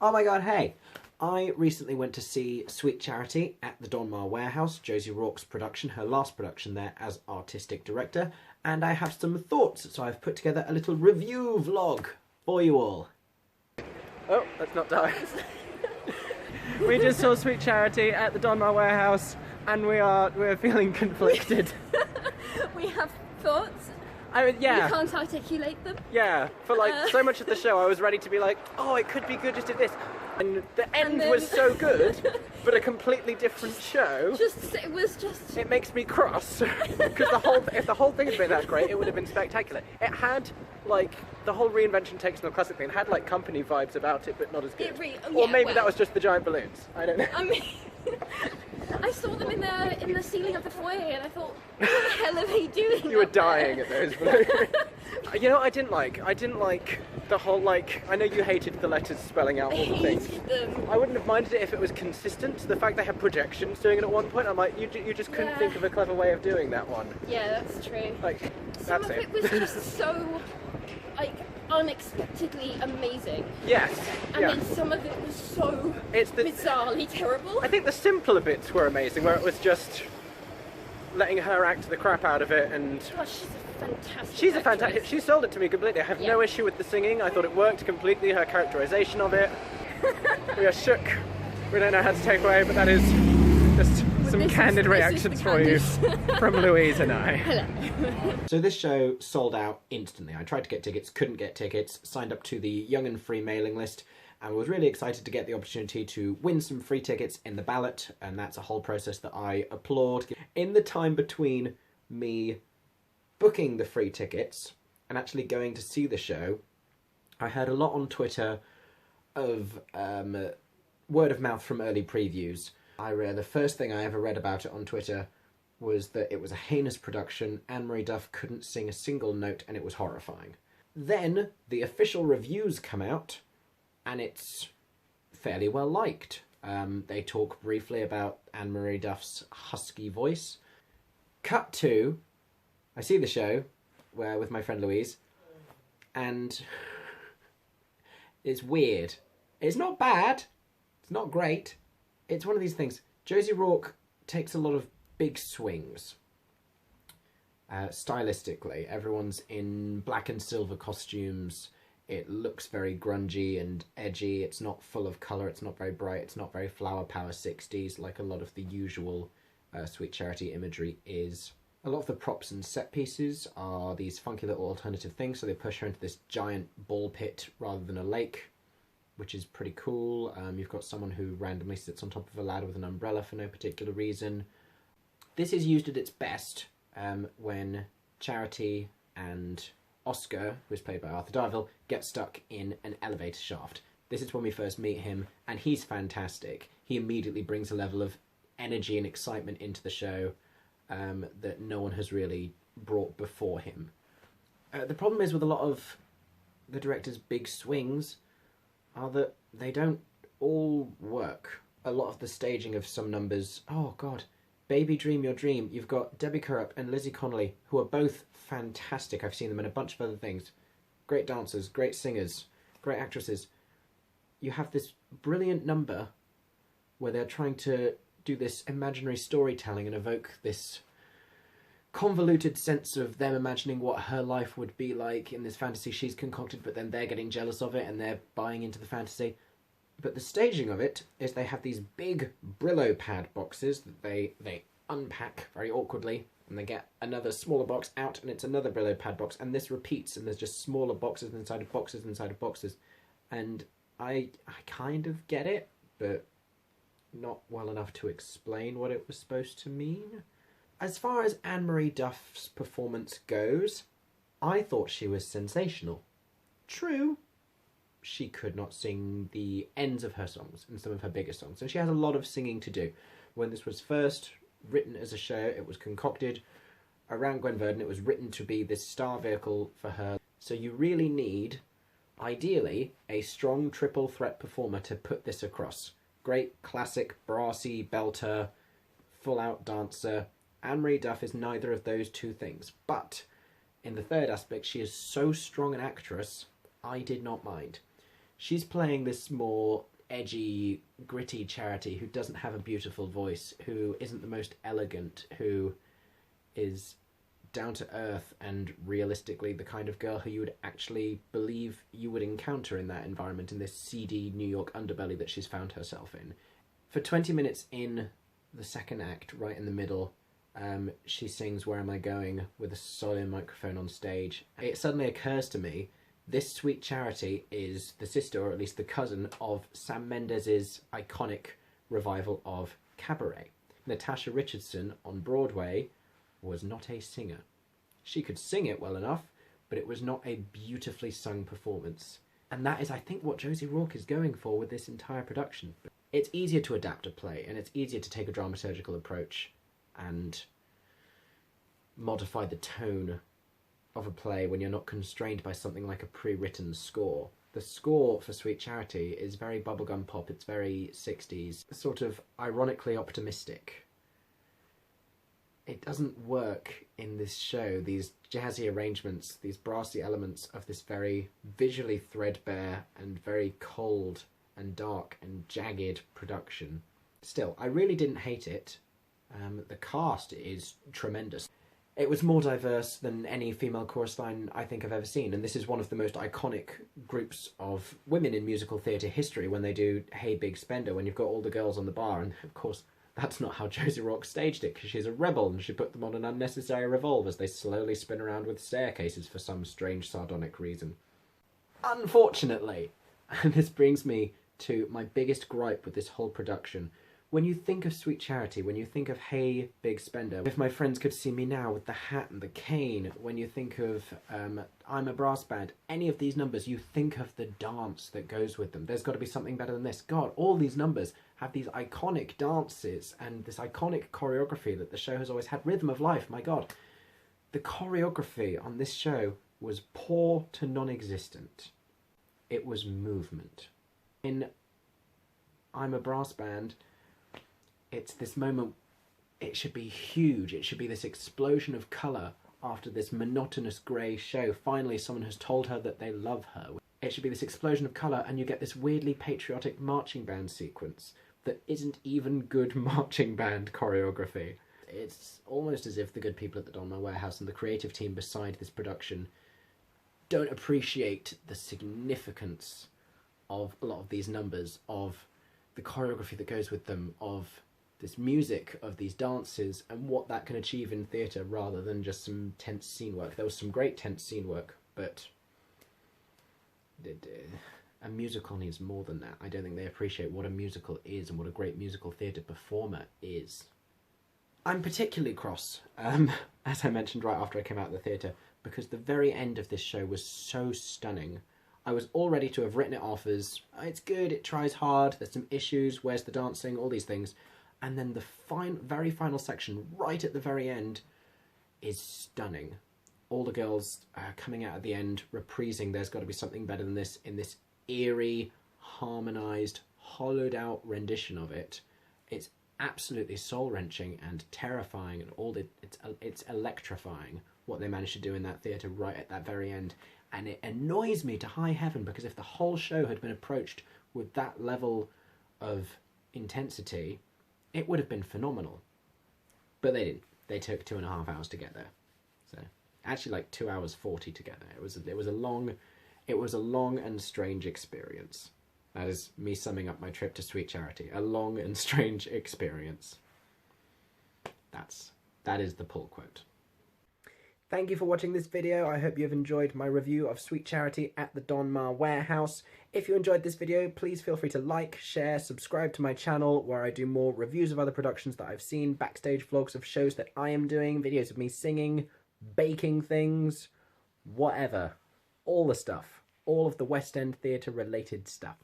Oh my god, hey! I recently went to see Sweet Charity at the Donmar Warehouse, Josie Rourke's production, her last production there as artistic director, and I have some thoughts, so I've put together a little review vlog for you all. Oh, let's not die. We just saw Sweet Charity at the Donmar Warehouse, and we're feeling conflicted. We have thoughts. Yeah. We can't articulate them. Yeah, for like so much of the show I was ready to be like, oh, it could be good just if this. And the end was so good, but a completely different show. It makes me cross, because if the whole thing had been that great, it would have been spectacular. It had, like, the whole reinvention takes on a classic thing. It had, like, company vibes about it, but not as good. Or maybe that was just the giant balloons. I don't know. I mean, I saw them in the ceiling of the foyer, and I thought, what the hell are they doing? You were dying at those balloons. You know what I didn't like? I didn't like the whole, like, I know you hated the letters spelling out all the things. Them. I wouldn't have minded it if it was consistent. The fact they had projections doing it at one point, I'm like, you just couldn't think of a clever way of doing that one. Yeah, that's true. Like, Some of it was just so, like, unexpectedly amazing. Yes. And then some of it was so bizarrely terrible. I think the simpler bits were amazing, where it was just letting her act the crap out of it, and gosh, she's a fantastic she sold it to me completely. I have no issue with the singing. I thought it worked completely, her characterization of it. We are shook. We don't know how to take away, but that is just some candid reactions for you from Louise and I. Hello. So this show sold out instantly. I tried to get tickets, couldn't get tickets, signed up to the Young and Free mailing list, and was really excited to get the opportunity to win some free tickets in the ballot, and that's a whole process that I applaud. In the time between me booking the free tickets and actually going to see the show, I heard a lot on Twitter of word of mouth from early previews. The first thing I ever read about it on Twitter was that it was a heinous production, Anne-Marie Duff couldn't sing a single note, and it was horrifying. Then the official reviews come out, and it's fairly well liked. They talk briefly about Anne-Marie Duff's husky voice. Cut to, I see the show with my friend Louise, and it's weird. It's not bad. It's not great. It's one of these things. Josie Rourke takes a lot of big swings. Stylistically, everyone's in black and silver costumes. It looks very grungy and edgy. It's not full of colour. It's not very bright. It's not very flower power 60s like a lot of the usual Sweet Charity imagery is. A lot of the props and set pieces are these funky little alternative things, so they push her into this giant ball pit rather than a lake, which is pretty cool. You've got someone who randomly sits on top of a ladder with an umbrella for no particular reason. This is used at its best when Charity and Oscar, who is played by Arthur Darvill, gets stuck in an elevator shaft. This is when we first meet him, and he's fantastic. He immediately brings a level of energy and excitement into the show that no one has really brought before him. The problem is with a lot of the director's big swings are that they don't all work. A lot of the staging of some numbers, oh god, Baby Dream Your Dream, you've got Debbie Kurup and Lizzy Connolly, who are both fantastic. I've seen them in a bunch of other things. Great dancers, great singers, great actresses. You have this brilliant number where they're trying to do this imaginary storytelling and evoke this convoluted sense of them imagining what her life would be like in this fantasy she's concocted, but then they're getting jealous of it and they're buying into the fantasy. But the staging of it is they have these big Brillo pad boxes that they unpack very awkwardly, and they get another smaller box out, and it's another Brillo pad box, and this repeats, and there's just smaller boxes inside of boxes inside of boxes. And I kind of get it, but not well enough to explain what it was supposed to mean. As far as Anne-Marie Duff's performance goes, I thought she was sensational. True, she could not sing the ends of her songs in some of her biggest songs, and she has a lot of singing to do. When this was first written as a show, it was concocted around Gwen Verdon. It was written to be this star vehicle for her. So you really need, ideally, a strong triple threat performer to put this across. Great classic brassy belter, full-out dancer. Anne-Marie Duff is neither of those two things, but in the third aspect, she is so strong an actress, I did not mind. She's playing this more edgy, gritty Charity who doesn't have a beautiful voice, who isn't the most elegant, who is down to earth and realistically the kind of girl who you would actually believe you would encounter in that environment, in this seedy New York underbelly that she's found herself in. For 20 minutes in the second act, right in the middle, she sings Where Am I Going with a solo microphone on stage. It suddenly occurs to me, this sweet Charity is the sister, or at least the cousin, of Sam Mendes's iconic revival of Cabaret. Natasha Richardson on Broadway was not a singer. She could sing it well enough, but it was not a beautifully sung performance. And that is, I think, what Josie Rourke is going for with this entire production. It's easier to adapt a play, and it's easier to take a dramaturgical approach and modify the tone of a play when you're not constrained by something like a pre-written score. The score for Sweet Charity is very bubblegum pop, it's very 60s, sort of ironically optimistic. It doesn't work in this show, these jazzy arrangements, these brassy elements of this very visually threadbare and very cold and dark and jagged production. Still, I really didn't hate it. The cast is tremendous. It was more diverse than any female chorus line I think I've ever seen, and this is one of the most iconic groups of women in musical theatre history when they do Hey Big Spender, when you've got all the girls on the bar, and of course that's not how Josie Rourke staged it, because she's a rebel and she put them on an unnecessary revolve as they slowly spin around with staircases for some strange sardonic reason. Unfortunately, and this brings me to my biggest gripe with this whole production, when you think of Sweet Charity, when you think of Hey Big Spender, If My Friends Could See Me Now with the hat and the cane, when you think of I'm a Brass Band, any of these numbers, you think of the dance that goes with them. There's got to be something better than this. God, all these numbers have these iconic dances and this iconic choreography that the show has always had. Rhythm of Life, my God. The choreography on this show was poor to non-existent. It was movement. In I'm a Brass Band, it's this moment, it should be huge, it should be this explosion of colour after this monotonous grey show. Finally someone has told her that they love her. It should be this explosion of colour, and you get this weirdly patriotic marching band sequence that isn't even good marching band choreography. It's almost as if the good people at the Donmar Warehouse and the creative team beside this production don't appreciate the significance of a lot of these numbers, of the choreography that goes with them, of this music, of these dances, and what that can achieve in theatre rather than just some tense scene work. There was some great tense scene work, but a musical needs more than that. I don't think they appreciate what a musical is and what a great musical theatre performer is. I'm particularly cross, as I mentioned right after I came out of the theatre, because the very end of this show was so stunning. I was all ready to have written it off as, it's good, it tries hard, there's some issues, where's the dancing, all these things. And then the very final section, right at the very end, is stunning. All the girls coming out at the end, reprising There's Got to Be Something Better Than This, in this eerie, harmonised, hollowed-out rendition of it. It's absolutely soul-wrenching and terrifying, and it's electrifying what they managed to do in that theatre right at that very end. And it annoys me to high heaven, because if the whole show had been approached with that level of intensity, it would have been phenomenal. But they didn't. They took 2.5 hours to get there. So actually like 2 hours 40 to get there. It was a long and strange experience. That is me summing up my trip to Sweet Charity. A long and strange experience. That is the pull quote. Thank you for watching this video. I hope you have enjoyed my review of Sweet Charity at the Donmar Warehouse. If you enjoyed this video, please feel free to like, share, subscribe to my channel, where I do more reviews of other productions that I've seen, backstage vlogs of shows that I am doing, videos of me singing, baking things, whatever. All the stuff. All of the West End theatre related stuff.